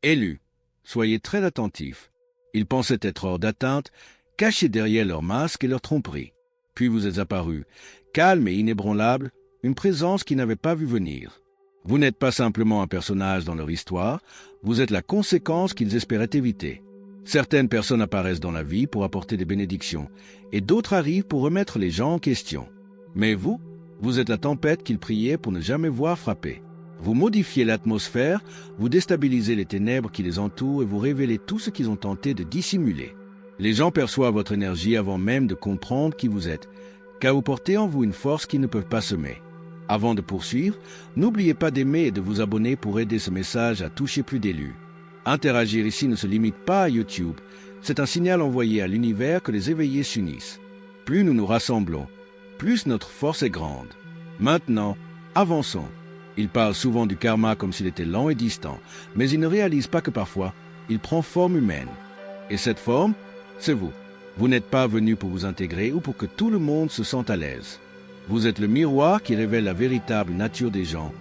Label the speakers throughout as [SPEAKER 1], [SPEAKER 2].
[SPEAKER 1] Élus, soyez très attentifs. Ils pensaient être hors d'atteinte, cachés derrière leur masque et leur tromperie. Puis vous êtes apparus, calme et inébranlable, une présence qu'ils n'avaient pas vu venir. Vous n'êtes pas simplement un personnage dans leur histoire, vous êtes la conséquence qu'ils espéraient éviter. Certaines personnes apparaissent dans la vie pour apporter des bénédictions, et d'autres arrivent pour remettre les gens en question. Mais vous êtes la tempête qu'ils priaient pour ne jamais voir frapper. Vous modifiez l'atmosphère, vous déstabilisez les ténèbres qui les entourent et vous révélez tout ce qu'ils ont tenté de dissimuler. Les gens perçoivent votre énergie avant même de comprendre qui vous êtes, car vous portez en vous une force qu'ils ne peuvent pas semer. Avant de poursuivre, n'oubliez pas d'aimer et de vous abonner pour aider ce message à toucher plus d'élus. Interagir ici ne se limite pas à YouTube, c'est un signal envoyé à l'univers que les éveillés s'unissent. Plus nous nous rassemblons, plus notre force est grande. Maintenant, avançons. Ils parlent souvent du karma comme s'il était lent et distant, mais ils ne réalisent pas que parfois, il prend forme humaine. Et cette forme, c'est vous. Vous n'êtes pas venu pour vous intégrer ou pour que tout le monde se sente à l'aise. Vous êtes le miroir qui révèle la véritable nature des gens,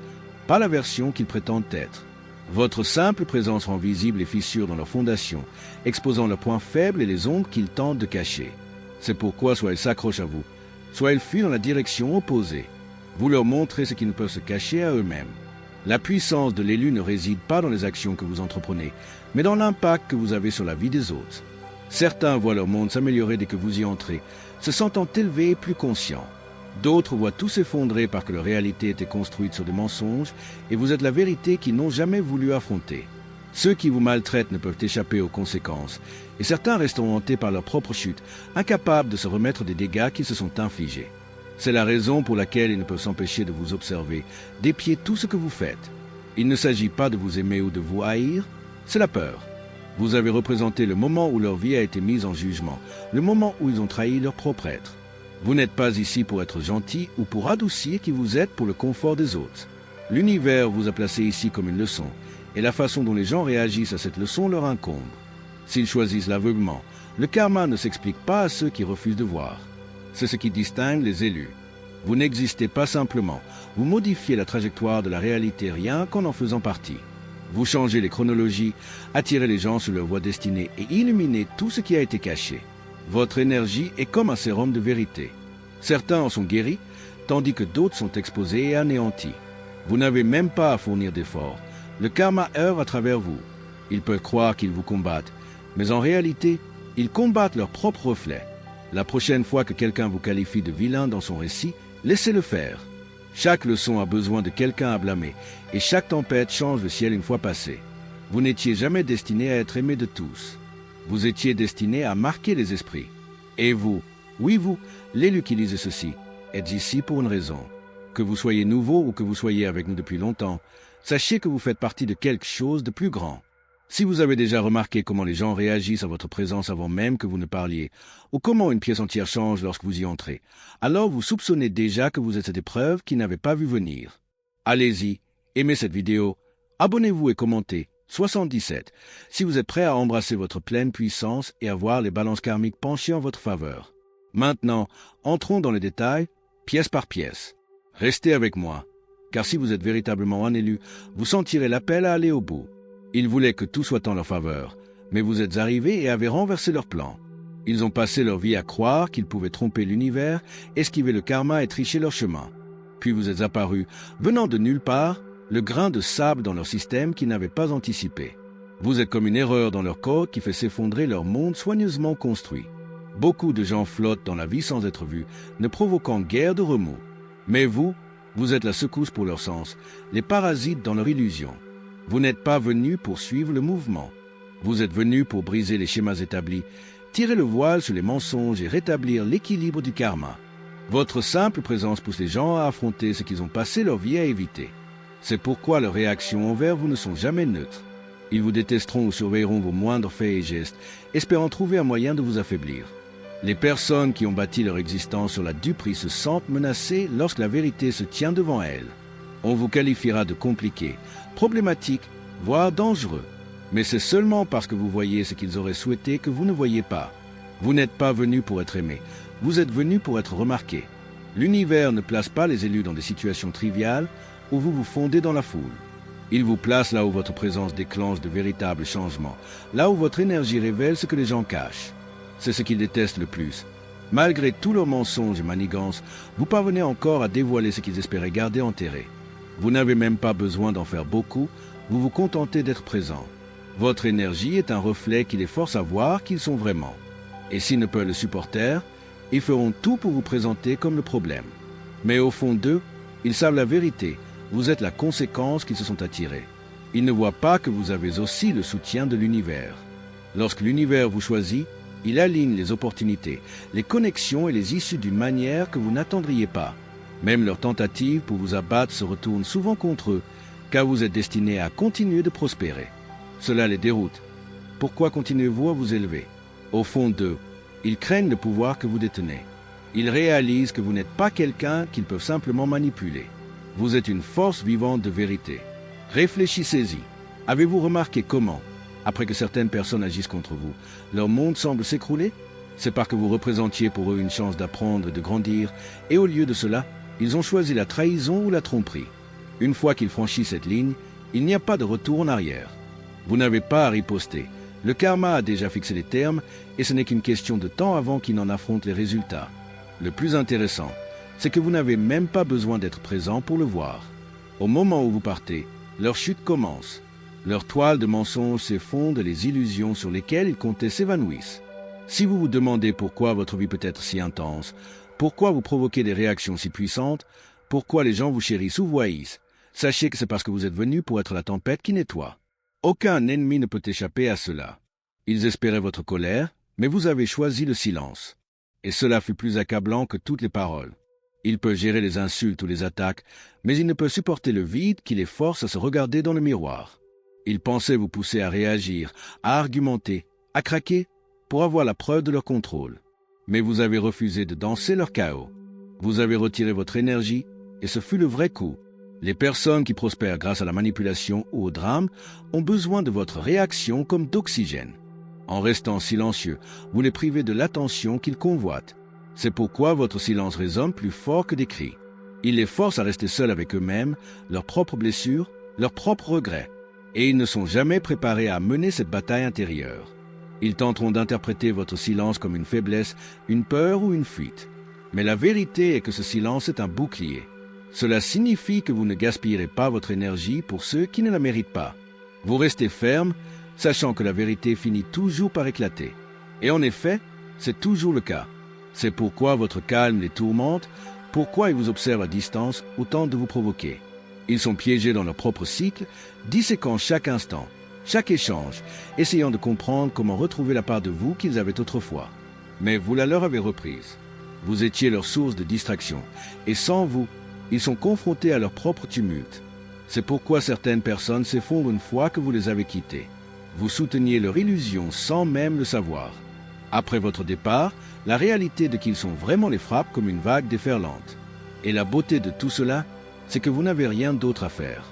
[SPEAKER 1] pas la version qu'ils prétendent être. Votre simple présence rend visibles les fissures dans leur fondation, exposant leurs points faibles et les ombres qu'ils tentent de cacher. C'est pourquoi soit ils s'accrochent à vous, soit ils fuient dans la direction opposée. Vous leur montrez ce qu'ils ne peuvent se cacher à eux-mêmes. La puissance de l'élu ne réside pas dans les actions que vous entreprenez, mais dans l'impact que vous avez sur la vie des autres. Certains voient leur monde s'améliorer dès que vous y entrez, se sentant élevés et plus conscients. D'autres voient tout s'effondrer parce que leur réalité était construite sur des mensonges et vous êtes la vérité qu'ils n'ont jamais voulu affronter. Ceux qui vous maltraitent ne peuvent échapper aux conséquences, et certains resteront hantés par leur propre chute, incapables de se remettre des dégâts qu'ils se sont infligés. C'est la raison pour laquelle ils ne peuvent s'empêcher de vous observer, d'épier tout ce que vous faites. Il ne s'agit pas de vous aimer ou de vous haïr, c'est la peur. Vous avez représenté le moment où leur vie a été mise en jugement, le moment où ils ont trahi leur propre être. Vous n'êtes pas ici pour être gentil ou pour adoucir qui vous êtes pour le confort des autres. L'univers vous a placé ici comme une leçon, et la façon dont les gens réagissent à cette leçon leur incombe. S'ils choisissent l'aveuglement, le karma ne s'explique pas à ceux qui refusent de voir. C'est ce qui distingue les élus. Vous n'existez pas simplement, vous modifiez la trajectoire de la réalité rien qu'en faisant partie. Vous changez les chronologies, attirez les gens sur leur voie destinée et illuminez tout ce qui a été caché. Votre énergie est comme un sérum de vérité. Certains en sont guéris, tandis que d'autres sont exposés et anéantis. Vous n'avez même pas à fournir d'efforts. Le karma œuvre à travers vous. Ils peuvent croire qu'ils vous combattent, mais en réalité, ils combattent leur propre reflet. La prochaine fois que quelqu'un vous qualifie de vilain dans son récit, laissez-le faire. Chaque leçon a besoin de quelqu'un à blâmer, et chaque tempête change le ciel une fois passée. Vous n'étiez jamais destiné à être aimé de tous. Vous étiez destiné à marquer les esprits. Et vous, oui vous, l'élu qui lisez ceci, êtes ici pour une raison. Que vous soyez nouveau ou que vous soyez avec nous depuis longtemps, sachez que vous faites partie de quelque chose de plus grand. Si vous avez déjà remarqué comment les gens réagissent à votre présence avant même que vous ne parliez, ou comment une pièce entière change lorsque vous y entrez, alors vous soupçonnez déjà que vous êtes cette épreuve qu'ils n'avaient pas vu venir. Allez-y, aimez cette vidéo, abonnez-vous et commentez. 77. Si vous êtes prêt à embrasser votre pleine puissance et à voir les balances karmiques pencher en votre faveur. Maintenant, entrons dans les détails, pièce par pièce. Restez avec moi, car si vous êtes véritablement un élu, vous sentirez l'appel à aller au bout. Ils voulaient que tout soit en leur faveur, mais vous êtes arrivés et avez renversé leur plan. Ils ont passé leur vie à croire qu'ils pouvaient tromper l'univers, esquiver le karma et tricher leur chemin. Puis vous êtes apparus, venant de nulle part, le grain de sable dans leur système qu'ils n'avaient pas anticipé. Vous êtes comme une erreur dans leur code qui fait s'effondrer leur monde soigneusement construit. Beaucoup de gens flottent dans la vie sans être vus, ne provoquant guère de remous. Mais vous êtes la secousse pour leur sens, les parasites dans leur illusion. Vous n'êtes pas venus pour suivre le mouvement. Vous êtes venus pour briser les schémas établis, tirer le voile sur les mensonges et rétablir l'équilibre du karma. Votre simple présence pousse les gens à affronter ce qu'ils ont passé leur vie à éviter. C'est pourquoi leurs réactions envers vous ne sont jamais neutres. Ils vous détesteront ou surveilleront vos moindres faits et gestes, espérant trouver un moyen de vous affaiblir. Les personnes qui ont bâti leur existence sur la duperie se sentent menacées lorsque la vérité se tient devant elles. On vous qualifiera de compliqué, problématique, voire dangereux. Mais c'est seulement parce que vous voyez ce qu'ils auraient souhaité que vous ne voyez pas. Vous n'êtes pas venu pour être aimé, vous êtes venu pour être remarqué. L'univers ne place pas les élus dans des situations triviales où vous vous fondez dans la foule. Il vous place là où votre présence déclenche de véritables changements, là où votre énergie révèle ce que les gens cachent. C'est ce qu'ils détestent le plus. Malgré tous leurs mensonges et manigances, vous parvenez encore à dévoiler ce qu'ils espéraient garder enterré. Vous n'avez même pas besoin d'en faire beaucoup, vous vous contentez d'être présent. Votre énergie est un reflet qui les force à voir qu'ils sont vraiment. Et s'ils ne peuvent le supporter, ils feront tout pour vous présenter comme le problème. Mais au fond d'eux, ils savent la vérité, vous êtes la conséquence qu'ils se sont attirés. Ils ne voient pas que vous avez aussi le soutien de l'univers. Lorsque l'univers vous choisit, il aligne les opportunités, les connexions et les issues d'une manière que vous n'attendriez pas. Même leurs tentatives pour vous abattre se retournent souvent contre eux, car vous êtes destiné à continuer de prospérer. Cela les déroute. Pourquoi continuez-vous à vous élever? Au fond d'eux, ils craignent le pouvoir que vous détenez. Ils réalisent que vous n'êtes pas quelqu'un qu'ils peuvent simplement manipuler. Vous êtes une force vivante de vérité. Réfléchissez-y. Avez-vous remarqué comment, après que certaines personnes agissent contre vous, leur monde semble s'écrouler? C'est parce que vous représentiez pour eux une chance d'apprendre et de grandir, et au lieu de cela, ils ont choisi la trahison ou la tromperie. Une fois qu'ils franchissent cette ligne, il n'y a pas de retour en arrière. Vous n'avez pas à riposter. Le karma a déjà fixé les termes, et ce n'est qu'une question de temps avant qu'il n'en affronte les résultats. Le plus intéressant, c'est que vous n'avez même pas besoin d'être présent pour le voir. Au moment où vous partez, leur chute commence. Leur toile de mensonges s'effondre et les illusions sur lesquelles ils comptaient s'évanouissent. Si vous vous demandez pourquoi votre vie peut être si intense, pourquoi vous provoquez des réactions si puissantes, pourquoi les gens vous chérissent ou voyissent, sachez que c'est parce que vous êtes venu pour être la tempête qui nettoie. Aucun ennemi ne peut échapper à cela. Ils espéraient votre colère, mais vous avez choisi le silence. Et cela fut plus accablant que toutes les paroles. Il peut gérer les insultes ou les attaques, mais il ne peut supporter le vide qui les force à se regarder dans le miroir. Ils pensaient vous pousser à réagir, à argumenter, à craquer, pour avoir la preuve de leur contrôle. Mais vous avez refusé de danser leur chaos. Vous avez retiré votre énergie, et ce fut le vrai coup. Les personnes qui prospèrent grâce à la manipulation ou au drame ont besoin de votre réaction comme d'oxygène. En restant silencieux, vous les privez de l'attention qu'ils convoitent. C'est pourquoi votre silence résonne plus fort que des cris. Il les force à rester seuls avec eux-mêmes, leurs propres blessures, leurs propres regrets. Et ils ne sont jamais préparés à mener cette bataille intérieure. Ils tenteront d'interpréter votre silence comme une faiblesse, une peur ou une fuite. Mais la vérité est que ce silence est un bouclier. Cela signifie que vous ne gaspillerez pas votre énergie pour ceux qui ne la méritent pas. Vous restez ferme, sachant que la vérité finit toujours par éclater. Et en effet, c'est toujours le cas. C'est pourquoi votre calme les tourmente, pourquoi ils vous observent à distance ou tentent de vous provoquer. Ils sont piégés dans leur propre cycle, disséquant chaque instant, chaque échange, essayant de comprendre comment retrouver la part de vous qu'ils avaient autrefois. Mais vous la leur avez reprise. Vous étiez leur source de distraction, et sans vous, ils sont confrontés à leur propre tumulte. C'est pourquoi certaines personnes s'effondrent une fois que vous les avez quittés. Vous souteniez leur illusion sans même le savoir. Après votre départ, la réalité de qui ils sont vraiment les frappe comme une vague déferlante. Et la beauté de tout cela, c'est que vous n'avez rien d'autre à faire.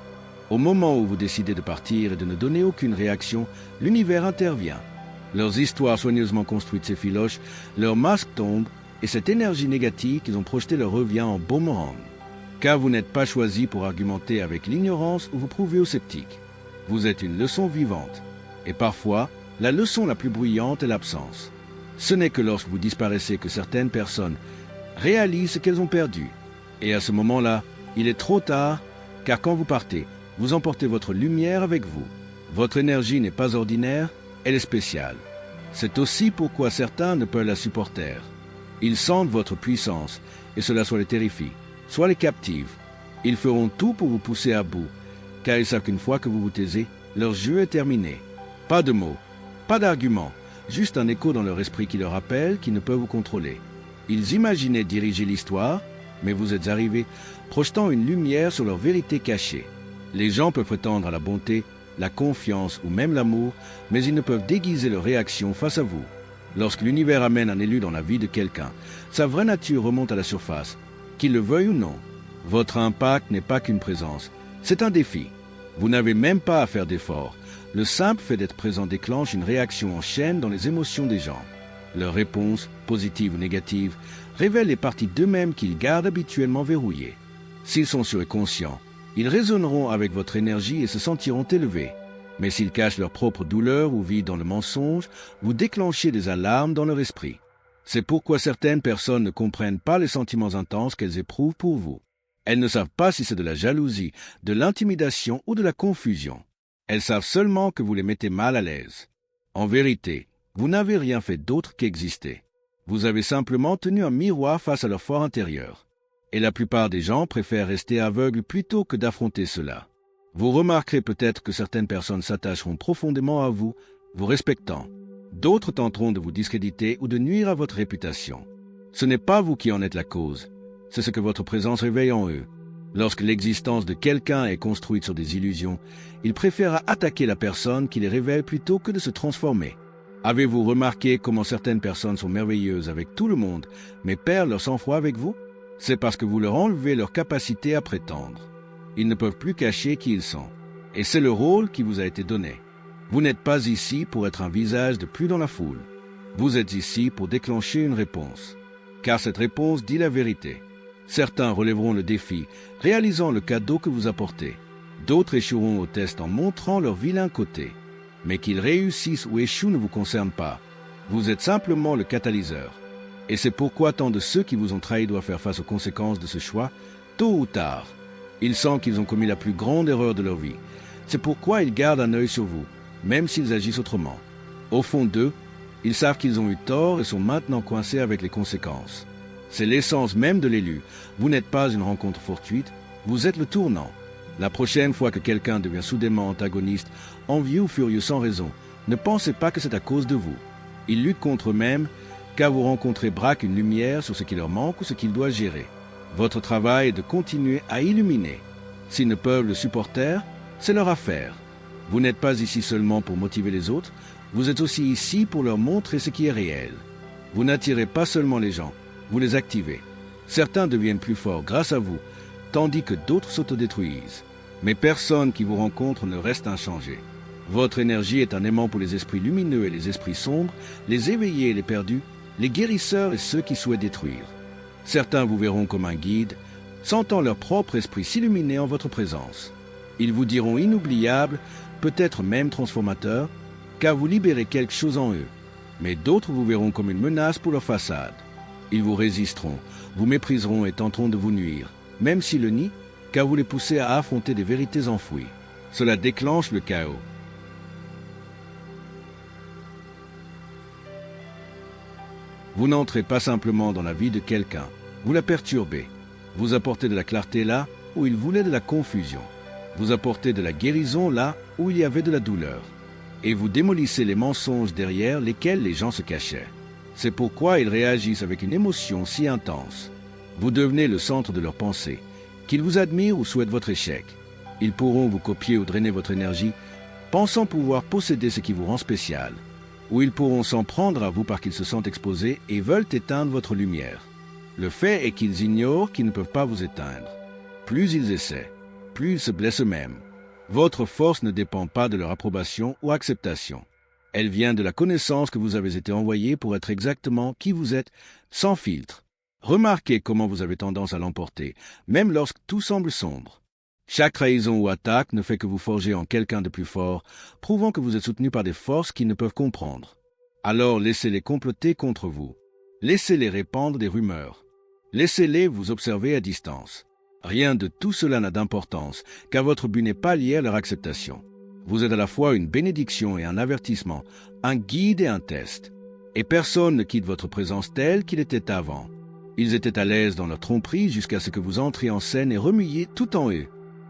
[SPEAKER 1] Au moment où vous décidez de partir et de ne donner aucune réaction, l'univers intervient. Leurs histoires soigneusement construites s'effilochent, leurs masques tombent, et cette énergie négative qu'ils ont projetée leur revient en boomerang. Car vous n'êtes pas choisi pour argumenter avec l'ignorance ou vous prouver aux sceptiques. Vous êtes une leçon vivante. Et parfois, la leçon la plus bruyante est l'absence. Ce n'est que lorsque vous disparaissez que certaines personnes réalisent ce qu'elles ont perdu. Et à ce moment-là, il est trop tard, car quand vous partez, vous emportez votre lumière avec vous. Votre énergie n'est pas ordinaire, elle est spéciale. C'est aussi pourquoi certains ne peuvent la supporter. Ils sentent votre puissance, et cela soit les terrifie, soit les captive. Ils feront tout pour vous pousser à bout, car ils savent qu'une fois que vous vous taisez, leur jeu est terminé. Pas de mots, pas d'arguments, juste un écho dans leur esprit qui leur rappelle qu'ils ne peuvent vous contrôler. Ils imaginaient diriger l'histoire, mais vous êtes arrivés, projetant une lumière sur leur vérité cachée. Les gens peuvent prétendre à la bonté, la confiance ou même l'amour, mais ils ne peuvent déguiser leur réaction face à vous. Lorsque l'univers amène un élu dans la vie de quelqu'un, sa vraie nature remonte à la surface, qu'il le veuille ou non. Votre impact n'est pas qu'une présence, c'est un défi. Vous n'avez même pas à faire d'efforts. Le simple fait d'être présent déclenche une réaction en chaîne dans les émotions des gens. Leurs réponses, positives ou négatives, révèlent les parties d'eux-mêmes qu'ils gardent habituellement verrouillées. S'ils sont sûrs et conscients, Ils résonneront avec votre énergie et se sentiront élevés. Mais s'ils cachent leur propre douleur ou vivent dans le mensonge, vous déclenchez des alarmes dans leur esprit. C'est pourquoi certaines personnes ne comprennent pas les sentiments intenses qu'elles éprouvent pour vous. Elles ne savent pas si c'est de la jalousie, de l'intimidation ou de la confusion. Elles savent seulement que vous les mettez mal à l'aise. En vérité, vous n'avez rien fait d'autre qu'exister. Vous avez simplement tenu un miroir face à leur fort intérieur. Et la plupart des gens préfèrent rester aveugles plutôt que d'affronter cela. Vous remarquerez peut-être que certaines personnes s'attacheront profondément à vous, vous respectant. D'autres tenteront de vous discréditer ou de nuire à votre réputation. Ce n'est pas vous qui en êtes la cause, c'est ce que votre présence réveille en eux. Lorsque l'existence de quelqu'un est construite sur des illusions, ils préfèrent attaquer la personne qui les révèle plutôt que de se transformer. Avez-vous remarqué comment certaines personnes sont merveilleuses avec tout le monde, mais perdent leur sang-froid avec vous? C'est parce que vous leur enlevez leur capacité à prétendre. Ils ne peuvent plus cacher qui ils sont. Et c'est le rôle qui vous a été donné. Vous n'êtes pas ici pour être un visage de plus dans la foule. Vous êtes ici pour déclencher une réponse. Car cette réponse dit la vérité. Certains relèveront le défi, réalisant le cadeau que vous apportez. D'autres échoueront au test en montrant leur vilain côté. Mais qu'ils réussissent ou échouent ne vous concerne pas. Vous êtes simplement le catalyseur. Et c'est pourquoi tant de ceux qui vous ont trahi doivent faire face aux conséquences de ce choix, tôt ou tard. Ils sentent qu'ils ont commis la plus grande erreur de leur vie. C'est pourquoi ils gardent un œil sur vous, même s'ils agissent autrement. Au fond d'eux, ils savent qu'ils ont eu tort et sont maintenant coincés avec les conséquences. C'est l'essence même de l'élu. Vous n'êtes pas une rencontre fortuite, vous êtes le tournant. La prochaine fois que quelqu'un devient soudainement antagoniste, envieux ou furieux sans raison, ne pensez pas que c'est à cause de vous. Ils luttent contre eux-mêmes, car vous rencontrez braquent une lumière sur ce qui leur manque ou ce qu'ils doivent gérer. Votre travail est de continuer à illuminer. S'ils ne peuvent le supporter, c'est leur affaire. Vous n'êtes pas ici seulement pour motiver les autres, vous êtes aussi ici pour leur montrer ce qui est réel. Vous n'attirez pas seulement les gens, vous les activez. Certains deviennent plus forts grâce à vous, tandis que d'autres s'autodétruisent. Mais personne qui vous rencontre ne reste inchangé. Votre énergie est un aimant pour les esprits lumineux et les esprits sombres, les éveillés et les perdus, les guérisseurs et ceux qui souhaitent détruire. Certains vous verront comme un guide, sentant leur propre esprit s'illuminer en votre présence. Ils vous diront inoubliable, peut-être même transformateur, car vous libérez quelque chose en eux. Mais d'autres vous verront comme une menace pour leur façade. Ils vous résisteront, vous mépriseront et tenteront de vous nuire, même s'ils le nient, car vous les poussez à affronter des vérités enfouies. Cela déclenche le chaos. Vous n'entrez pas simplement dans la vie de quelqu'un, vous la perturbez. Vous apportez de la clarté là où il voulait de la confusion. Vous apportez de la guérison là où il y avait de la douleur. Et vous démolissez les mensonges derrière lesquels les gens se cachaient. C'est pourquoi ils réagissent avec une émotion si intense. Vous devenez le centre de leurs pensées, qu'ils vous admirent ou souhaitent votre échec. Ils pourront vous copier ou drainer votre énergie, pensant pouvoir posséder ce qui vous rend spécial. Ou ils pourront s'en prendre à vous parce qu'ils se sentent exposés et veulent éteindre votre lumière. Le fait est qu'ils ignorent qu'ils ne peuvent pas vous éteindre. Plus ils essaient, plus ils se blessent eux-mêmes. Votre force ne dépend pas de leur approbation ou acceptation. Elle vient de la connaissance que vous avez été envoyé pour être exactement qui vous êtes, sans filtre. Remarquez comment vous avez tendance à l'emporter, même lorsque tout semble sombre. Chaque trahison ou attaque ne fait que vous forger en quelqu'un de plus fort, prouvant que vous êtes soutenu par des forces qu'ils ne peuvent comprendre. Alors laissez-les comploter contre vous. Laissez-les répandre des rumeurs. Laissez-les vous observer à distance. Rien de tout cela n'a d'importance, car votre but n'est pas lié à leur acceptation. Vous êtes à la fois une bénédiction et un avertissement, un guide et un test. Et personne ne quitte votre présence telle qu'il était avant. Ils étaient à l'aise dans leur tromperie jusqu'à ce que vous entriez en scène et remuiez tout en eux.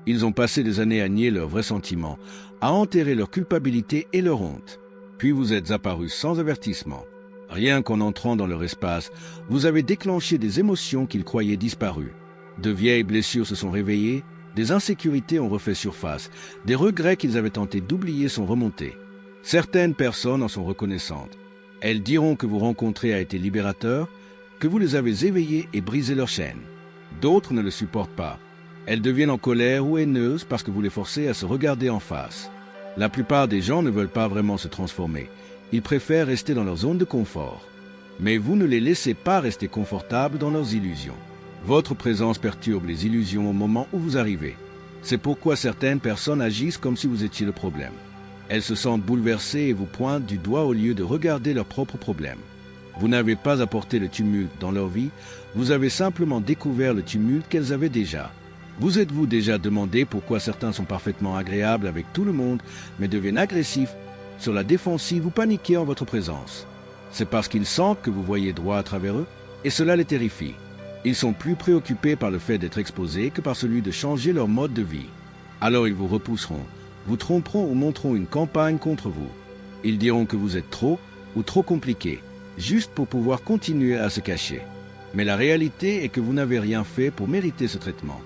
[SPEAKER 1] Ils ont passé des années à nier leurs vrais sentiments, à enterrer leur culpabilité et leur honte. Puis vous êtes apparus sans avertissement. Rien qu'en entrant dans leur espace, vous avez déclenché des émotions qu'ils croyaient disparues. De vieilles blessures se sont réveillées, des insécurités ont refait surface, des regrets qu'ils avaient tenté d'oublier sont remontés. Certaines personnes en sont reconnaissantes. Elles diront que vous rencontrez a été libérateur, que vous les avez éveillées et brisé leurs chaînes. D'autres ne le supportent pas. Elles deviennent en colère ou haineuses parce que vous les forcez à se regarder en face. La plupart des gens ne veulent pas vraiment se transformer. Ils préfèrent rester dans leur zone de confort. Mais vous ne les laissez pas rester confortables dans leurs illusions. Votre présence perturbe les illusions au moment où vous arrivez. C'est pourquoi certaines personnes agissent comme si vous étiez le problème. Elles se sentent bouleversées et vous pointent du doigt au lieu de regarder leurs propres problèmes. Vous n'avez pas apporté le tumulte dans leur vie, vous avez simplement découvert le tumulte qu'elles avaient déjà. Vous êtes-vous déjà demandé pourquoi certains sont parfaitement agréables avec tout le monde, mais deviennent agressifs, sur la défensive ou paniqués en votre présence? C'est parce qu'ils sentent que vous voyez droit à travers eux, et cela les terrifie. Ils sont plus préoccupés par le fait d'être exposés que par celui de changer leur mode de vie. Alors ils vous repousseront, vous tromperont ou monteront une campagne contre vous. Ils diront que vous êtes trop ou trop compliqué, juste pour pouvoir continuer à se cacher. Mais la réalité est que vous n'avez rien fait pour mériter ce traitement.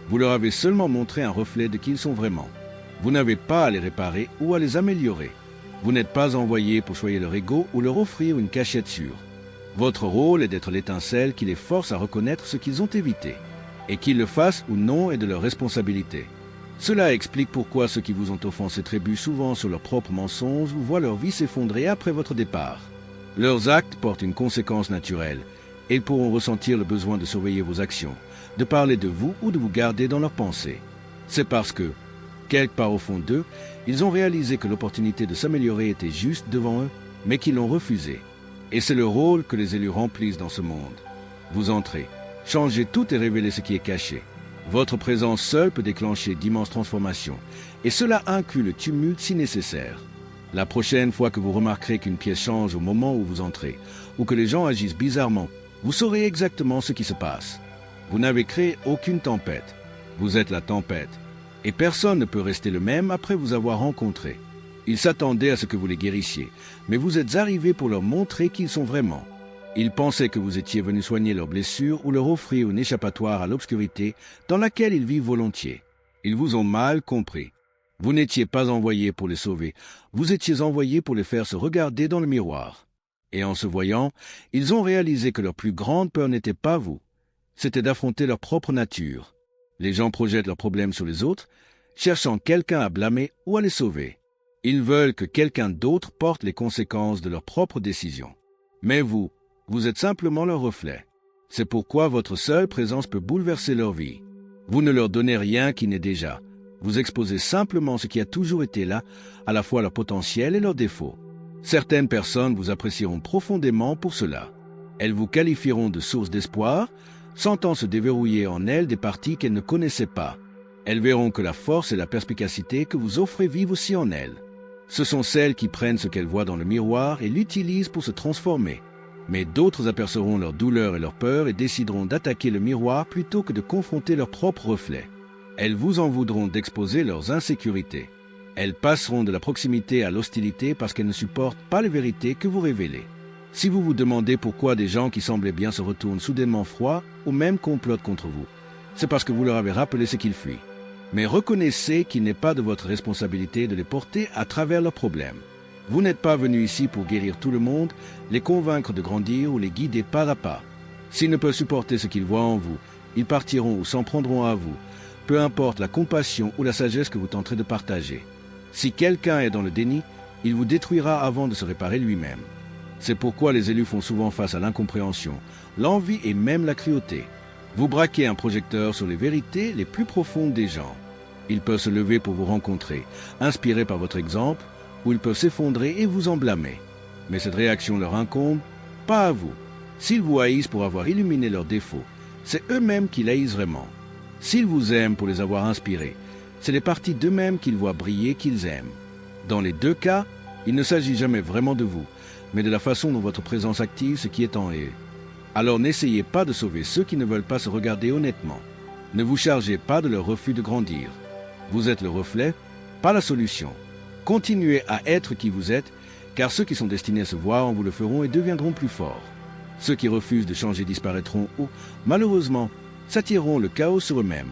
[SPEAKER 1] Vous leur avez seulement montré un reflet de qui ils sont vraiment. Vous n'avez pas à les réparer ou à les améliorer. Vous n'êtes pas envoyé pour choyer leur ego ou leur offrir une cachette sûre. Votre rôle est d'être l'étincelle qui les force à reconnaître ce qu'ils ont évité. Et qu'ils le fassent ou non est de leur responsabilité. Cela explique pourquoi ceux qui vous ont offensé trébuchent souvent sur leurs propres mensonges ou voient leur vie s'effondrer après votre départ. Leurs actes portent une conséquence naturelle, et ils pourront ressentir le besoin de surveiller vos actions, de parler de vous ou de vous garder dans leurs pensées. C'est parce que, quelque part au fond d'eux, ils ont réalisé que l'opportunité de s'améliorer était juste devant eux, mais qu'ils l'ont refusée. Et c'est le rôle que les élus remplissent dans ce monde. Vous entrez, changez tout et révélez ce qui est caché. Votre présence seule peut déclencher d'immenses transformations, et cela inclut le tumulte si nécessaire. La prochaine fois que vous remarquerez qu'une pièce change au moment où vous entrez, ou que les gens agissent bizarrement, vous saurez exactement ce qui se passe. Vous n'avez créé aucune tempête. Vous êtes la tempête. Et personne ne peut rester le même après vous avoir rencontré. Ils s'attendaient à ce que vous les guérissiez, mais vous êtes arrivé pour leur montrer qui ils sont vraiment. Ils pensaient que vous étiez venu soigner leurs blessures ou leur offrir une échappatoire à l'obscurité dans laquelle ils vivent volontiers. Ils vous ont mal compris. Vous n'étiez pas envoyé pour les sauver, vous étiez envoyé pour les faire se regarder dans le miroir. Et en se voyant, ils ont réalisé que leur plus grande peur n'était pas vous, c'était d'affronter leur propre nature. Les gens projettent leurs problèmes sur les autres, cherchant quelqu'un à blâmer ou à les sauver. Ils veulent que quelqu'un d'autre porte les conséquences de leurs propres décisions. Mais vous êtes simplement leur reflet. C'est pourquoi votre seule présence peut bouleverser leur vie. Vous ne leur donnez rien qui n'est déjà. Vous exposez simplement ce qui a toujours été là, à la fois leur potentiel et leurs défauts. Certaines personnes vous apprécieront profondément pour cela. Elles vous qualifieront de source d'espoir, sentant se déverrouiller en elles des parties qu'elles ne connaissaient pas. Elles verront que la force et la perspicacité que vous offrez vivent aussi en elles. Ce sont celles qui prennent ce qu'elles voient dans le miroir et l'utilisent pour se transformer. Mais d'autres apercevront leur douleur et leur peur et décideront d'attaquer le miroir plutôt que de confronter leur propre reflet. Elles vous en voudront d'exposer leurs insécurités. Elles passeront de la proximité à l'hostilité parce qu'elles ne supportent pas les vérités que vous révélez. Si vous vous demandez pourquoi des gens qui semblaient bien se retournent soudainement froids ou même complotent contre vous, c'est parce que vous leur avez rappelé ce qu'ils fuient. Mais reconnaissez qu'il n'est pas de votre responsabilité de les porter à travers leurs problèmes. Vous n'êtes pas venu ici pour guérir tout le monde, les convaincre de grandir ou les guider pas à pas. S'ils ne peuvent supporter ce qu'ils voient en vous, ils partiront ou s'en prendront à vous, peu importe la compassion ou la sagesse que vous tenterez de partager. Si quelqu'un est dans le déni, il vous détruira avant de se réparer lui-même. C'est pourquoi les élus font souvent face à l'incompréhension, l'envie et même la cruauté. Vous braquez un projecteur sur les vérités les plus profondes des gens. Ils peuvent se lever pour vous rencontrer, inspirés par votre exemple, ou ils peuvent s'effondrer et vous en blâmer. Mais cette réaction leur incombe, pas à vous. S'ils vous haïssent pour avoir illuminé leurs défauts, c'est eux-mêmes qui haïssent vraiment. S'ils vous aiment pour les avoir inspirés, c'est les parties d'eux-mêmes qu'ils voient briller qu'ils aiment. Dans les deux cas, il ne s'agit jamais vraiment de vous, mais de la façon dont votre présence active ce qui est en eux. Alors n'essayez pas de sauver ceux qui ne veulent pas se regarder honnêtement. Ne vous chargez pas de leur refus de grandir. Vous êtes le reflet, pas la solution. Continuez à être qui vous êtes, car ceux qui sont destinés à se voir en vous le feront et deviendront plus forts. Ceux qui refusent de changer disparaîtront ou, malheureusement, s'attireront le chaos sur eux-mêmes.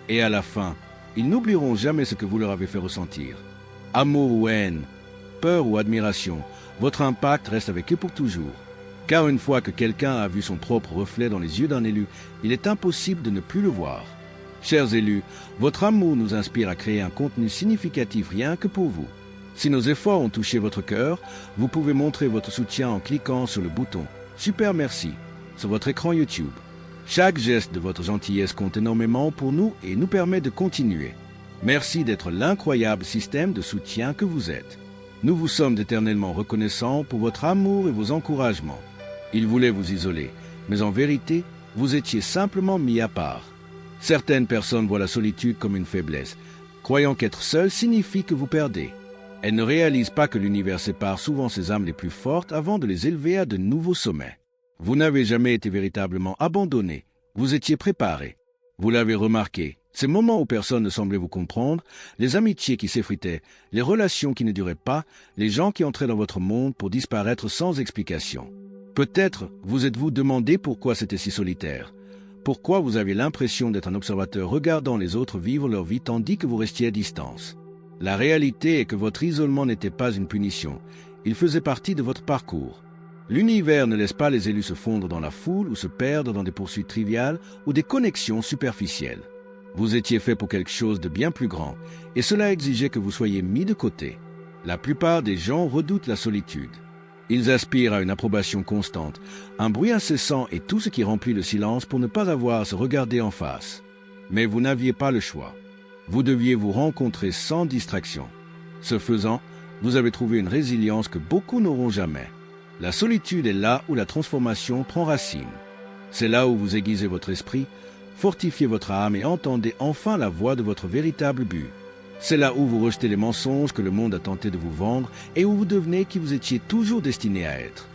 [SPEAKER 1] Et à la fin, ils n'oublieront jamais ce que vous leur avez fait ressentir. Amour ou haine, peur ou admiration, votre impact reste avec eux pour toujours. Car une fois que quelqu'un a vu son propre reflet dans les yeux d'un élu, il est impossible de ne plus le voir. Chers élus, votre amour nous inspire à créer un contenu significatif rien que pour vous. Si nos efforts ont touché votre cœur, vous pouvez montrer votre soutien en cliquant sur le bouton « Super merci » sur votre écran YouTube. Chaque geste de votre gentillesse compte énormément pour nous et nous permet de continuer. Merci d'être l'incroyable système de soutien que vous êtes. Nous vous sommes éternellement reconnaissants pour votre amour et vos encouragements. Il voulait vous isoler, mais en vérité, vous étiez simplement mis à part. Certaines personnes voient la solitude comme une faiblesse, croyant qu'être seul signifie que vous perdez. Elles ne réalisent pas que l'univers sépare souvent ses âmes les plus fortes avant de les élever à de nouveaux sommets. Vous n'avez jamais été véritablement abandonné, vous étiez préparé. Vous l'avez remarqué, ces moments où personne ne semblait vous comprendre, les amitiés qui s'effritaient, les relations qui ne duraient pas, les gens qui entraient dans votre monde pour disparaître sans explication. Peut-être vous êtes-vous demandé pourquoi c'était si solitaire. Pourquoi vous aviez l'impression d'être un observateur regardant les autres vivre leur vie tandis que vous restiez à distance. La réalité est que votre isolement n'était pas une punition, il faisait partie de votre parcours. L'univers ne laisse pas les élus se fondre dans la foule ou se perdre dans des poursuites triviales ou des connexions superficielles. Vous étiez fait pour quelque chose de bien plus grand, et cela exigeait que vous soyez mis de côté. La plupart des gens redoutent la solitude. Ils aspirent à une approbation constante, un bruit incessant et tout ce qui remplit le silence pour ne pas avoir à se regarder en face. Mais vous n'aviez pas le choix. Vous deviez vous rencontrer sans distraction. Ce faisant, vous avez trouvé une résilience que beaucoup n'auront jamais. La solitude est là où la transformation prend racine. C'est là où vous aiguisez votre esprit, fortifiez votre âme et entendez enfin la voix de votre véritable but. C'est là où vous rejetez les mensonges que le monde a tenté de vous vendre et où vous devenez qui vous étiez toujours destiné à être.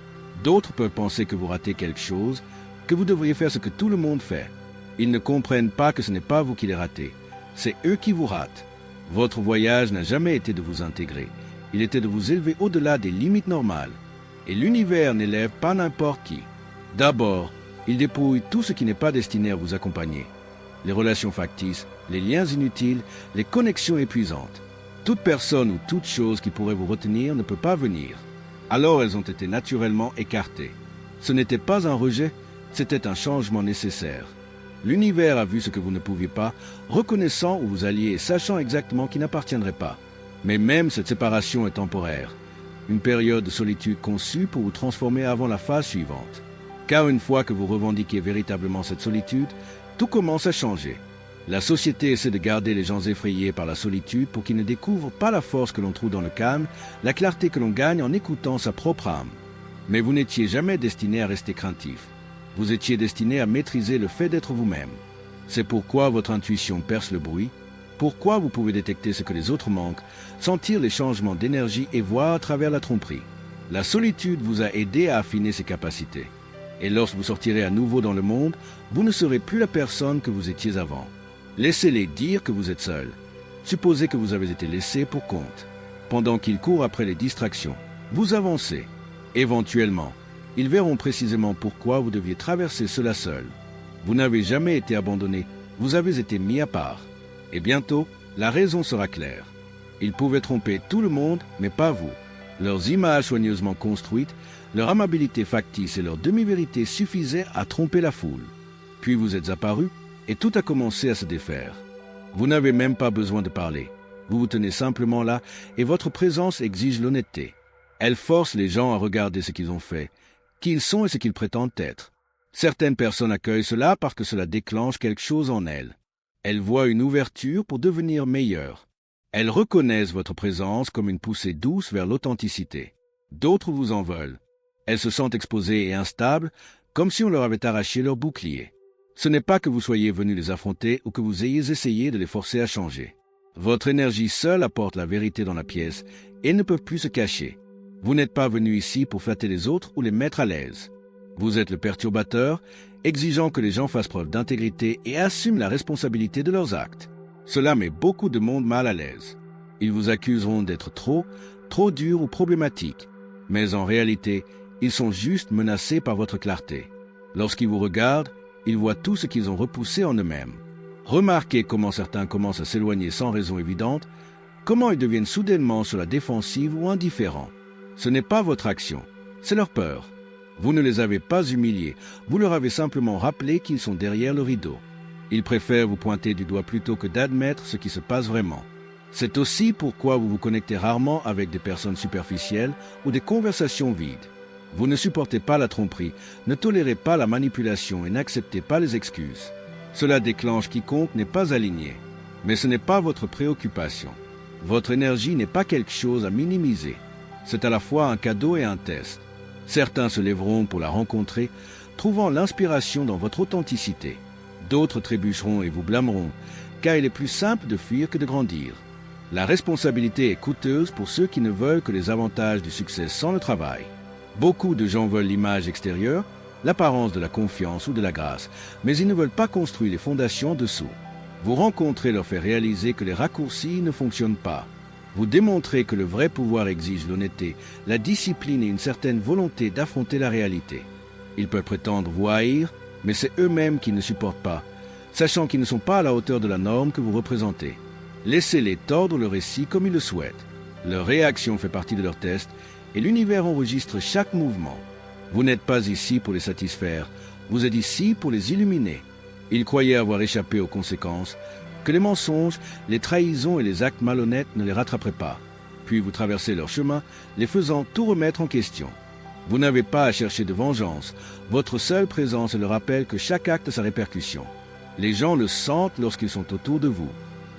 [SPEAKER 1] D'autres peuvent penser que vous ratez quelque chose, que vous devriez faire ce que tout le monde fait. Ils ne comprennent pas que ce n'est pas vous qui les ratez, c'est eux qui vous ratent. Votre voyage n'a jamais été de vous intégrer, il était de vous élever au-delà des limites normales. Et l'univers n'élève pas n'importe qui. D'abord, il dépouille tout ce qui n'est pas destiné à vous accompagner. Les relations factices, les liens inutiles, les connexions épuisantes. Toute personne ou toute chose qui pourrait vous retenir ne peut pas venir. Alors elles ont été naturellement écartées. Ce n'était pas un rejet, c'était un changement nécessaire. L'univers a vu ce que vous ne pouviez pas, reconnaissant où vous alliez et sachant exactement qui n'appartiendrait pas. Mais même cette séparation est temporaire. Une période de solitude conçue pour vous transformer avant la phase suivante. Car une fois que vous revendiquez véritablement cette solitude, tout commence à changer. La société essaie de garder les gens effrayés par la solitude pour qu'ils ne découvrent pas la force que l'on trouve dans le calme, la clarté que l'on gagne en écoutant sa propre âme. Mais vous n'étiez jamais destiné à rester craintif. Vous étiez destiné à maîtriser le fait d'être vous-même. C'est pourquoi votre intuition perce le bruit, pourquoi vous pouvez détecter ce que les autres manquent, sentir les changements d'énergie et voir à travers la tromperie. La solitude vous a aidé à affiner ses capacités. Et lorsque vous sortirez à nouveau dans le monde, vous ne serez plus la personne que vous étiez avant. Laissez-les dire que vous êtes seul. Supposez que vous avez été laissé pour compte. Pendant qu'ils courent après les distractions, vous avancez. Éventuellement, ils verront précisément pourquoi vous deviez traverser cela seul. Vous n'avez jamais été abandonné, vous avez été mis à part. Et bientôt, la raison sera claire. Ils pouvaient tromper tout le monde, mais pas vous. Leurs images soigneusement construites, leur amabilité factice et leur demi-vérité suffisaient à tromper la foule. Puis vous êtes apparu, et tout a commencé à se défaire. Vous n'avez même pas besoin de parler. Vous vous tenez simplement là, et votre présence exige l'honnêteté. Elle force les gens à regarder ce qu'ils ont fait, qui ils sont et ce qu'ils prétendent être. Certaines personnes accueillent cela parce que cela déclenche quelque chose en elles. Elles voient une ouverture pour devenir meilleures. Elles reconnaissent votre présence comme une poussée douce vers l'authenticité. D'autres vous en veulent. Elles se sentent exposées et instables, comme si on leur avait arraché leur bouclier. Ce n'est pas que vous soyez venus les affronter ou que vous ayez essayé de les forcer à changer. Votre énergie seule apporte la vérité dans la pièce et ne peut plus se cacher. Vous n'êtes pas venu ici pour flatter les autres ou les mettre à l'aise. Vous êtes le perturbateur, exigeant que les gens fassent preuve d'intégrité et assument la responsabilité de leurs actes. Cela met beaucoup de monde mal à l'aise. Ils vous accuseront d'être trop dur ou problématique. Mais en réalité, ils sont juste menacés par votre clarté. Lorsqu'ils vous regardent, ils voient tout ce qu'ils ont repoussé en eux-mêmes. Remarquez comment certains commencent à s'éloigner sans raison évidente, comment ils deviennent soudainement sur la défensive ou indifférents. Ce n'est pas votre action, c'est leur peur. Vous ne les avez pas humiliés, vous leur avez simplement rappelé qu'ils sont derrière le rideau. Ils préfèrent vous pointer du doigt plutôt que d'admettre ce qui se passe vraiment. C'est aussi pourquoi vous vous connectez rarement avec des personnes superficielles ou des conversations vides. Vous ne supportez pas la tromperie, ne tolérez pas la manipulation et n'acceptez pas les excuses. Cela déclenche quiconque n'est pas aligné. Mais ce n'est pas votre préoccupation. Votre énergie n'est pas quelque chose à minimiser. C'est à la fois un cadeau et un test. Certains se lèveront pour la rencontrer, trouvant l'inspiration dans votre authenticité. D'autres trébucheront et vous blâmeront, car il est plus simple de fuir que de grandir. La responsabilité est coûteuse pour ceux qui ne veulent que les avantages du succès sans le travail. Beaucoup de gens veulent l'image extérieure, l'apparence de la confiance ou de la grâce, mais ils ne veulent pas construire les fondations dessous. Vous rencontrer leur fait réaliser que les raccourcis ne fonctionnent pas. Vous démontrez que le vrai pouvoir exige l'honnêteté, la discipline et une certaine volonté d'affronter la réalité. Ils peuvent prétendre vous haïr, mais c'est eux-mêmes qui ne supportent pas, sachant qu'ils ne sont pas à la hauteur de la norme que vous représentez. Laissez-les tordre le récit comme ils le souhaitent. Leur réaction fait partie de leur test et l'univers enregistre chaque mouvement. Vous n'êtes pas ici pour les satisfaire, vous êtes ici pour les illuminer. Ils croyaient avoir échappé aux conséquences, que les mensonges, les trahisons et les actes malhonnêtes ne les rattraperaient pas. Puis vous traversez leur chemin, les faisant tout remettre en question. Vous n'avez pas à chercher de vengeance, votre seule présence est le rappel que chaque acte a sa répercussion. Les gens le sentent lorsqu'ils sont autour de vous.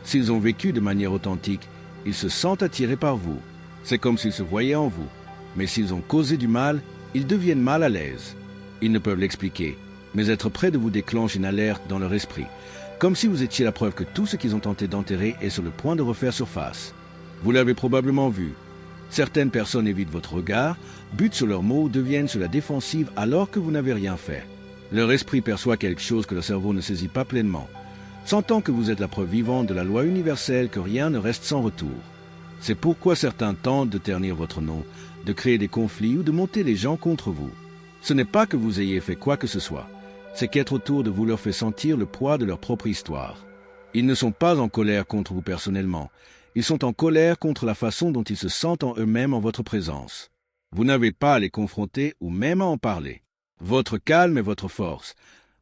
[SPEAKER 1] S'ils ont vécu de manière authentique, ils se sentent attirés par vous. C'est comme s'ils se voyaient en vous. Mais s'ils ont causé du mal, ils deviennent mal à l'aise. Ils ne peuvent l'expliquer, mais être près de vous déclenche une alerte dans leur esprit, comme si vous étiez la preuve que tout ce qu'ils ont tenté d'enterrer est sur le point de refaire surface. Vous l'avez probablement vu. Certaines personnes évitent votre regard, butent sur leurs mots ou deviennent sur la défensive alors que vous n'avez rien fait. Leur esprit perçoit quelque chose que le cerveau ne saisit pas pleinement, sentant que vous êtes la preuve vivante de la loi universelle que rien ne reste sans retour. C'est pourquoi certains tentent de ternir votre nom, de créer des conflits ou de monter les gens contre vous. Ce n'est pas que vous ayez fait quoi que ce soit, c'est qu'être autour de vous leur fait sentir le poids de leur propre histoire. Ils ne sont pas en colère contre vous personnellement, ils sont en colère contre la façon dont ils se sentent en eux-mêmes en votre présence. Vous n'avez pas à les confronter ou même à en parler. Votre calme est votre force,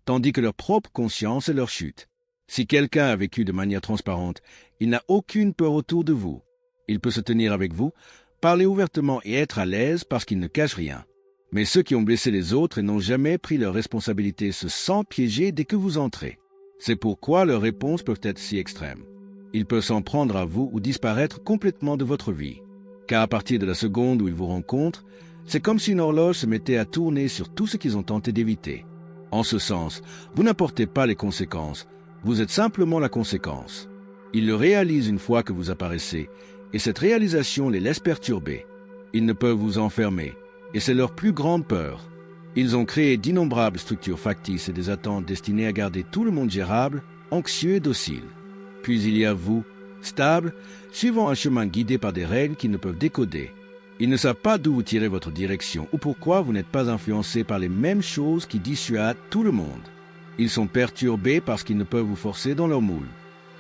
[SPEAKER 1] tandis que leur propre conscience est leur chute. Si quelqu'un a vécu de manière transparente, il n'a aucune peur autour de vous. Il peut se tenir avec vous, parler ouvertement et être à l'aise parce qu'il ne cache rien. Mais ceux qui ont blessé les autres et n'ont jamais pris leurs responsabilités se sentent piégés dès que vous entrez. C'est pourquoi leurs réponses peuvent être si extrêmes. Ils peuvent s'en prendre à vous ou disparaître complètement de votre vie. Car à partir de la seconde où ils vous rencontrent, c'est comme si une horloge se mettait à tourner sur tout ce qu'ils ont tenté d'éviter. En ce sens, vous n'apportez pas les conséquences, vous êtes simplement la conséquence. Ils le réalisent une fois que vous apparaissez, et cette réalisation les laisse perturber. Ils ne peuvent vous enfermer, et c'est leur plus grande peur. Ils ont créé d'innombrables structures factices et des attentes destinées à garder tout le monde gérable, anxieux et docile. Puis il y a vous, stable, suivant un chemin guidé par des règles qu'ils ne peuvent décoder. Ils ne savent pas d'où vous tirez votre direction ou pourquoi vous n'êtes pas influencé par les mêmes choses qui dissuadent tout le monde. Ils sont perturbés parce qu'ils ne peuvent vous forcer dans leur moule.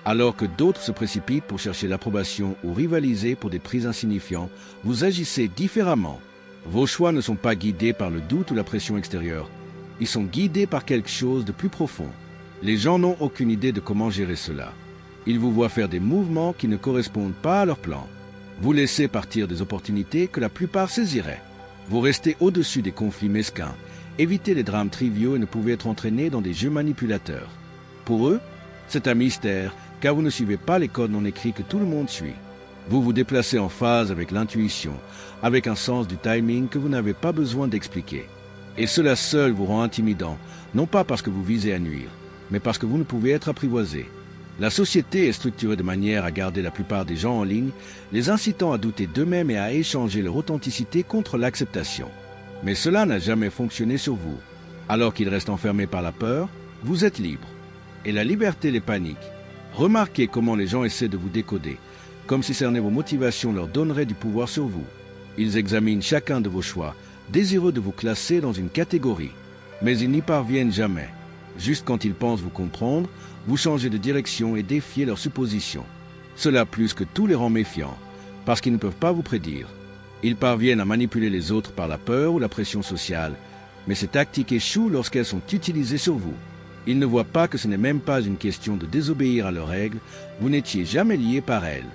[SPEAKER 1] Alors que d'autres se précipitent pour chercher l'approbation ou rivaliser pour des prix insignifiants, vous agissez différemment. Vos choix ne sont pas guidés par le doute ou la pression extérieure. Ils sont guidés par quelque chose de plus profond. Les gens n'ont aucune idée de comment gérer cela. Ils vous voient faire des mouvements qui ne correspondent pas à leur plan. Vous laissez partir des opportunités que la plupart saisiraient. Vous restez au-dessus des conflits mesquins, évitez les drames triviaux et ne pouvez être entraînés dans des jeux manipulateurs. Pour eux, c'est un mystère, car vous ne suivez pas les codes non écrits que tout le monde suit. Vous vous déplacez en phase avec l'intuition, avec un sens du timing que vous n'avez pas besoin d'expliquer. Et cela seul vous rend intimidant, non pas parce que vous visez à nuire, mais parce que vous ne pouvez être apprivoisé. La société est structurée de manière à garder la plupart des gens en ligne, les incitant à douter d'eux-mêmes et à échanger leur authenticité contre l'acceptation. Mais cela n'a jamais fonctionné sur vous. Alors qu'ils restent enfermés par la peur, vous êtes libre. Et la liberté les panique. Remarquez comment les gens essaient de vous décoder, comme si cerner vos motivations leur donnerait du pouvoir sur vous. Ils examinent chacun de vos choix, désireux de vous classer dans une catégorie. Mais ils n'y parviennent jamais. Juste quand ils pensent vous comprendre, vous changez de direction et défiez leurs suppositions. Cela plus que tout les rend méfiants, parce qu'ils ne peuvent pas vous prédire. Ils parviennent à manipuler les autres par la peur ou la pression sociale, mais ces tactiques échouent lorsqu'elles sont utilisées sur vous. Ils ne voient pas que ce n'est même pas une question de désobéir à leurs règles, vous n'étiez jamais lié par elles.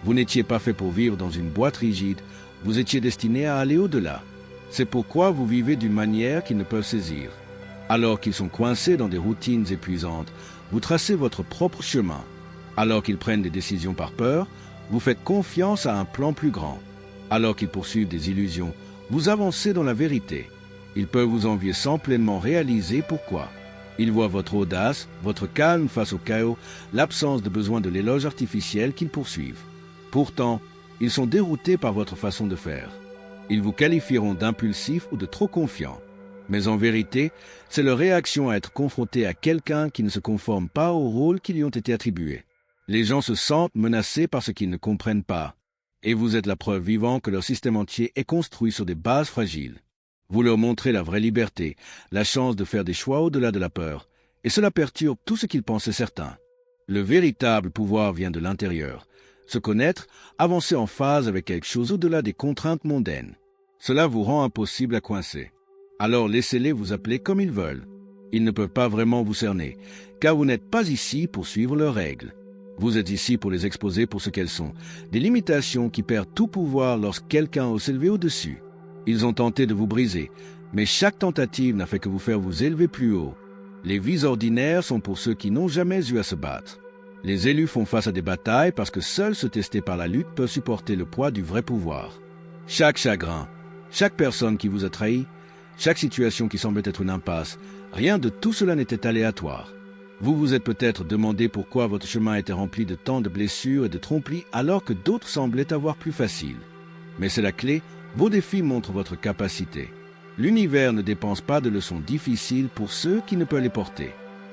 [SPEAKER 1] Vous n'étiez pas fait pour vivre dans une boîte rigide, vous étiez destiné à aller au-delà. C'est pourquoi vous vivez d'une manière qu'ils ne peuvent saisir. Alors qu'ils sont coincés dans des routines épuisantes, vous tracez votre propre chemin. Alors qu'ils prennent des décisions par peur, vous faites confiance à un plan plus grand. Alors qu'ils poursuivent des illusions, vous avancez dans la vérité. Ils peuvent vous envier sans pleinement réaliser pourquoi. Ils voient votre audace, votre calme face au chaos, l'absence de besoin de l'éloge artificiel qu'ils poursuivent. Pourtant, ils sont déroutés par votre façon de faire. Ils vous qualifieront d'impulsif ou de trop confiant. Mais en vérité, c'est leur réaction à être confrontés à quelqu'un qui ne se conforme pas au rôle qui lui ont été attribués. Les gens se sentent menacés par ce qu'ils ne comprennent pas. Et vous êtes la preuve vivante que leur système entier est construit sur des bases fragiles. Vous leur montrez la vraie liberté, la chance de faire des choix au-delà de la peur, et cela perturbe tout ce qu'ils pensaient certain. Le véritable pouvoir vient de l'intérieur. Se connaître, avancer en phase avec quelque chose au-delà des contraintes mondaines. Cela vous rend impossible à coincer. Alors laissez-les vous appeler comme ils veulent. Ils ne peuvent pas vraiment vous cerner, car vous n'êtes pas ici pour suivre leurs règles. Vous êtes ici pour les exposer pour ce qu'elles sont, des limitations qui perdent tout pouvoir lorsque quelqu'un ose s'élever au-dessus. Ils ont tenté de vous briser, mais chaque tentative n'a fait que vous faire vous élever plus haut. Les vies ordinaires sont pour ceux qui n'ont jamais eu à se battre. Les élus font face à des batailles parce que seuls ceux testés par la lutte peuvent supporter le poids du vrai pouvoir. Chaque chagrin, chaque personne qui vous a trahi, chaque situation qui semblait être une impasse, rien de tout cela n'était aléatoire. Vous vous êtes peut-être demandé pourquoi votre chemin était rempli de tant de blessures et de tromperies alors que d'autres semblaient avoir plus facile. Mais c'est la clé, vos défis montrent votre capacité. L'univers ne dépense pas de leçons difficiles pour ceux qui ne peuvent les porter.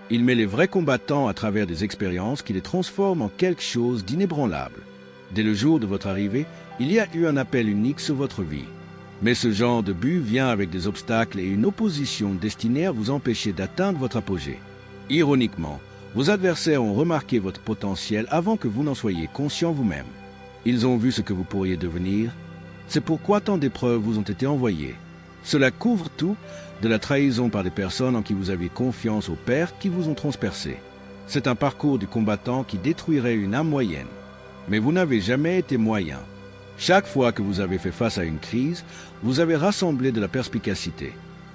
[SPEAKER 1] Il met les vrais combattants à travers des expériences qui les transforment en quelque chose d'inébranlable. Dès le jour de votre arrivée, il y a eu un appel unique sur votre vie. Mais ce genre de but vient avec des obstacles et une opposition destinée à vous empêcher d'atteindre votre apogée. Ironiquement, vos adversaires ont remarqué votre potentiel avant que vous n'en soyez conscient vous-même. Ils ont vu ce que vous pourriez devenir. C'est pourquoi tant d'épreuves vous ont été envoyées. Cela couvre tout, de la trahison par des personnes en qui vous aviez confiance aux pertes qui vous ont transpercé. C'est un parcours du combattant qui détruirait une âme moyenne. Mais vous n'avez jamais été moyen. Chaque fois que vous avez fait face à une crise, vous avez rassemblé de la perspicacité.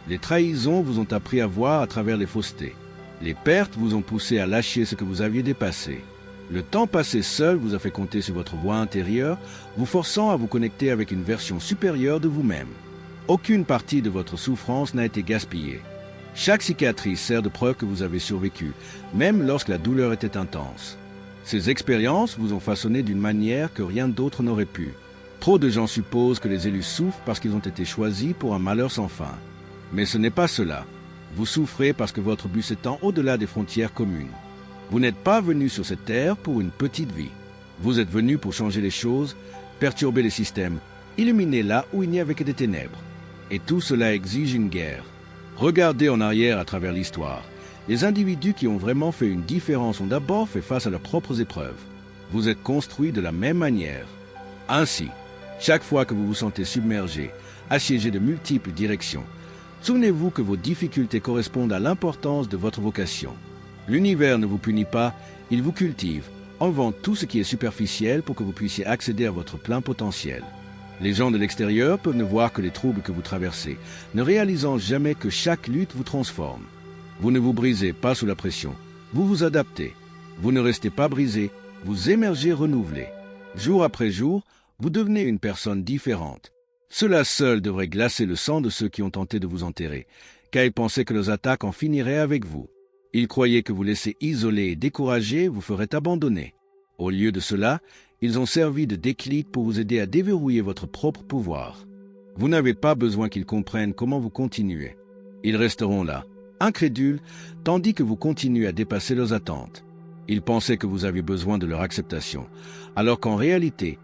[SPEAKER 1] Les trahisons vous ont appris à voir à travers les faussetés. Les pertes vous ont poussé à lâcher ce que vous aviez dépassé. Le temps passé seul vous a fait compter sur votre voix intérieure, vous forçant à vous connecter avec une version supérieure de vous-même. Aucune partie de votre souffrance n'a été gaspillée. Chaque cicatrice sert de preuve que vous avez survécu, même lorsque la douleur était intense. Ces expériences vous ont façonné d'une manière que rien d'autre n'aurait pu. Trop de gens supposent que les élus souffrent parce qu'ils ont été choisis pour un malheur sans fin. Mais ce n'est pas cela. Vous souffrez parce que votre but s'étend au-delà des frontières communes. Vous n'êtes pas venu sur cette terre pour une petite vie. Vous êtes venu pour changer les choses, perturber les systèmes, illuminer là où il n'y avait que des ténèbres. Et tout cela exige une guerre. Regardez en arrière à travers l'histoire. Les individus qui ont vraiment fait une différence ont d'abord fait face à leurs propres épreuves. Vous êtes construits de la même manière. Ainsi, chaque fois que vous vous sentez submergé, assiégé de multiples directions, souvenez-vous que vos difficultés correspondent à l'importance de votre vocation. L'univers ne vous punit pas, il vous cultive, enlevant tout ce qui est superficiel pour que vous puissiez accéder à votre plein potentiel. Les gens de l'extérieur peuvent ne voir que les troubles que vous traversez, ne réalisant jamais que chaque lutte vous transforme. Vous ne vous brisez pas sous la pression, vous vous adaptez. Vous ne restez pas brisé, vous émergez renouvelé. Jour après jour, vous devenez une personne différente. Cela seul devrait glacer le sang de ceux qui ont tenté de vous enterrer, car ils pensaient que leurs attaques en finiraient avec vous. Ils croyaient que vous laisser isolé et découragé vous ferait abandonner. Au lieu de cela, ils ont servi de déclic pour vous aider à déverrouiller votre propre pouvoir. Vous n'avez pas besoin qu'ils comprennent comment vous continuez. Ils resteront là, incrédules, tandis que vous continuez à dépasser leurs attentes. Ils pensaient que vous aviez besoin de leur acceptation, alors qu'en réalité,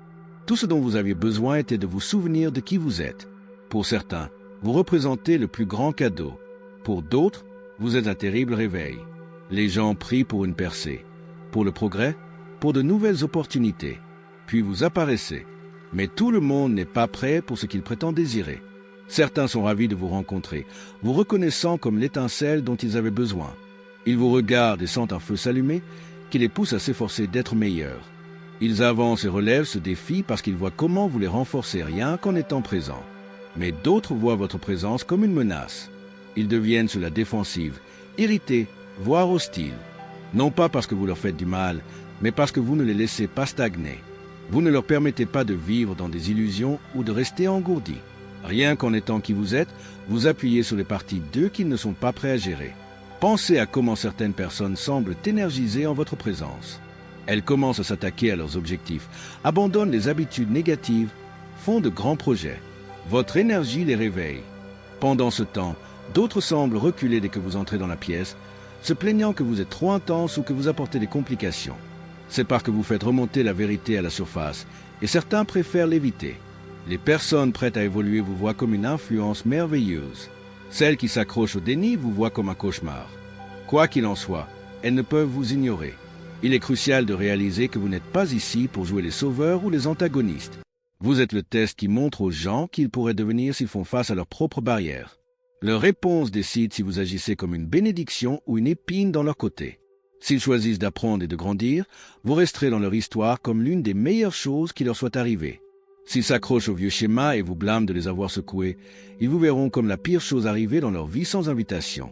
[SPEAKER 1] tout ce dont vous aviez besoin était de vous souvenir de qui vous êtes. Pour certains, vous représentez le plus grand cadeau. Pour d'autres, vous êtes un terrible réveil. Les gens prient pour une percée, pour le progrès, pour de nouvelles opportunités. Puis vous apparaissez. Mais tout le monde n'est pas prêt pour ce qu'il prétend désirer. Certains sont ravis de vous rencontrer, vous reconnaissant comme l'étincelle dont ils avaient besoin. Ils vous regardent et sentent un feu s'allumer qui les pousse à s'efforcer d'être meilleurs. Ils avancent et relèvent ce défi parce qu'ils voient comment vous les renforcez rien qu'en étant présents. Mais d'autres voient votre présence comme une menace. Ils deviennent sur la défensive, irrités, voire hostiles. Non pas parce que vous leur faites du mal, mais parce que vous ne les laissez pas stagner. Vous ne leur permettez pas de vivre dans des illusions ou de rester engourdis. Rien qu'en étant qui vous êtes, vous appuyez sur les parties d'eux qu'ils ne sont pas prêts à gérer. Pensez à comment certaines personnes semblent énergisées en votre présence. Elles commencent à s'attaquer à leurs objectifs, abandonnent les habitudes négatives, font de grands projets. Votre énergie les réveille. Pendant ce temps, d'autres semblent reculer dès que vous entrez dans la pièce, se plaignant que vous êtes trop intense ou que vous apportez des complications. C'est parce que vous faites remonter la vérité à la surface, et certains préfèrent l'éviter. Les personnes prêtes à évoluer vous voient comme une influence merveilleuse. Celles qui s'accrochent au déni vous voient comme un cauchemar. Quoi qu'il en soit, elles ne peuvent vous ignorer. Il est crucial de réaliser que vous n'êtes pas ici pour jouer les sauveurs ou les antagonistes. Vous êtes le test qui montre aux gens qu'ils pourraient devenir s'ils font face à leurs propres barrières. Leur réponse décide si vous agissez comme une bénédiction ou une épine dans leur côté. S'ils choisissent d'apprendre et de grandir, vous resterez dans leur histoire comme l'une des meilleures choses qui leur soit arrivée. S'ils s'accrochent aux vieux schémas et vous blâment de les avoir secoués, ils vous verront comme la pire chose arrivée dans leur vie sans invitation.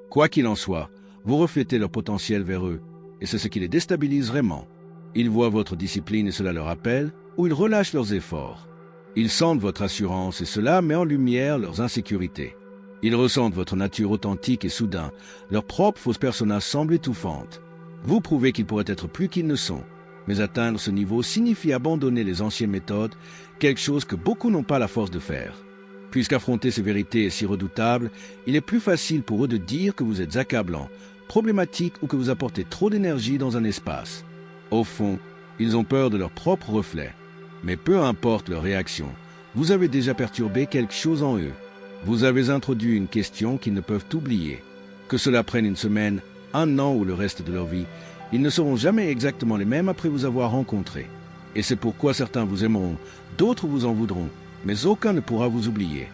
[SPEAKER 1] Quoi qu'il en soit, vous reflétez leur potentiel vers eux, et c'est ce qui les déstabilise vraiment. Ils voient votre discipline et cela leur appelle, ou ils relâchent leurs efforts. Ils sentent votre assurance et cela met en lumière leurs insécurités. Ils ressentent votre nature authentique et soudain, leur propre fausse persona semble étouffante. Vous prouvez qu'ils pourraient être plus qu'ils ne sont, mais atteindre ce niveau signifie abandonner les anciennes méthodes, quelque chose que beaucoup n'ont pas la force de faire. Puisqu'affronter ces vérités est si redoutable, il est plus facile pour eux de dire que vous êtes accablant, problématique ou que vous apportez trop d'énergie dans un espace. Au fond, ils ont peur de leur propre reflet. Mais peu importe leur réaction, vous avez déjà perturbé quelque chose en eux. Vous avez introduit une question qu'ils ne peuvent oublier. Que cela prenne une semaine, un an ou le reste de leur vie, ils ne seront jamais exactement les mêmes après vous avoir rencontré. Et c'est pourquoi certains vous aimeront, d'autres vous en voudront, mais aucun ne pourra vous oublier.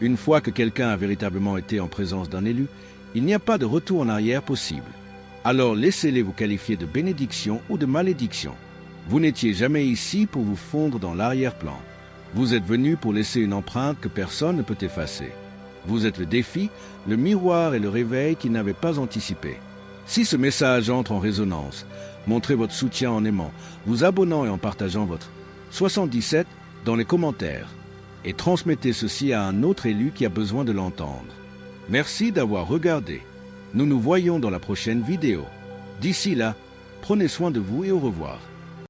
[SPEAKER 1] Une fois que quelqu'un a véritablement été en présence d'un élu, il n'y a pas de retour en arrière possible. Alors laissez-les vous qualifier de bénédiction ou de malédiction. Vous n'étiez jamais ici pour vous fondre dans l'arrière-plan. Vous êtes venu pour laisser une empreinte que personne ne peut effacer. Vous êtes le défi, le miroir et le réveil qu'ils n'avaient pas anticipé. Si ce message entre en résonance, montrez votre soutien en aimant, vous abonnant et en partageant votre 77 dans les commentaires. Et transmettez ceci à un autre élu qui a besoin de l'entendre. Merci d'avoir regardé. Nous nous voyons dans la prochaine vidéo. D'ici là, prenez soin de vous et au revoir.